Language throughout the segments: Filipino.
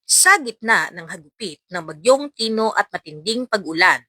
Sa gitna ng hagupit ng bagyong Tino at matinding pag-ulan,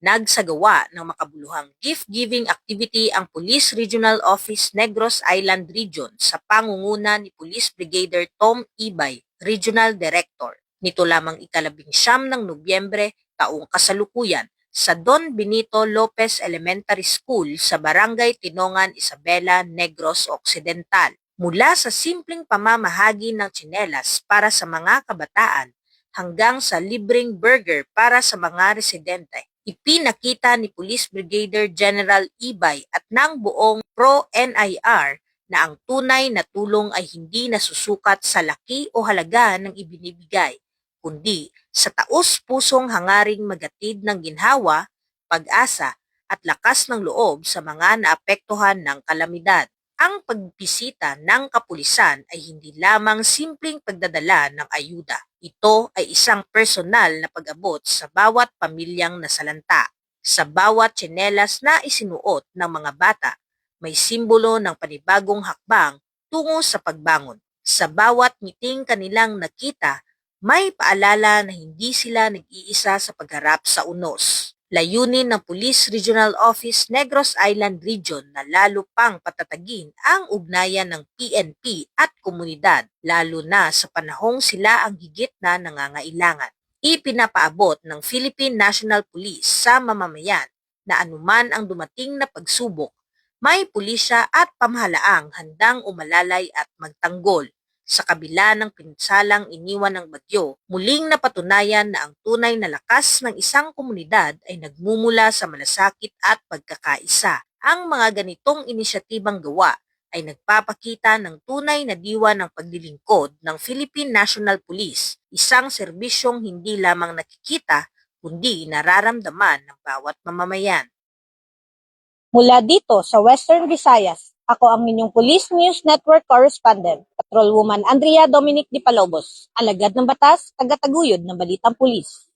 nagsagawa ng makabuluhang gift-giving activity ang Police Regional Office Negros Island Region sa pangunguna ni Police Brigadier Tom Ibay, Regional Director. Nito lamang ika-19 ng Nobyembre taong kasalukuyan sa Don Benito Lopez Elementary School sa Barangay Tinongan, Isabela, Negros Occidental. Mula sa simpleng pamamahagi ng tsinelas para sa mga kabataan hanggang sa libreng burger para sa mga residente. Ipinakita ni Police Brigadier General Ibay at ng buong pro-NIR na ang tunay na tulong ay hindi nasusukat sa laki o halaga ng ibinibigay, kundi sa taos-pusong hangaring magatid ng ginhawa, pag-asa at lakas ng loob sa mga naapektuhan ng kalamidad. Ang pagbisita ng kapulisan ay hindi lamang simpleng pagdadala ng ayuda. Ito ay isang personal na pag-abot sa bawat pamilyang nasalanta. Sa bawat tsinelas na isinuot ng mga bata, may simbolo ng panibagong hakbang tungo sa pagbangon. Sa bawat ngiting kanilang nakita, may paalala na hindi sila nag-iisa sa pagharap sa unos. Layunin ng Police Regional Office Negros Island Region na lalo pang patatagin ang ugnayan ng PNP at komunidad, lalo na sa panahong sila ang higit na nangangailangan. Ipinapaabot ng Philippine National Police sa mamamayan na anuman ang dumating na pagsubok, may pulisya at pamahalaang handang umalalay at magtanggol. Sa kabila ng pinsalang iniwan ng bagyo, muling napatunayan na ang tunay na lakas ng isang komunidad ay nagmumula sa malasakit at pagkakaisa. Ang mga ganitong inisyatibang gawa ay nagpapakita ng tunay na diwa ng paglilingkod ng Philippine National Police, isang serbisyong hindi lamang nakikita kundi nararamdaman ng bawat mamamayan. Mula dito sa Western Visayas, ako ang inyong Police News Network Correspondent, Patrolwoman Andrea Dominic Di Palobos, alagad ng batas, tagataguyod ng Balitang Pulis.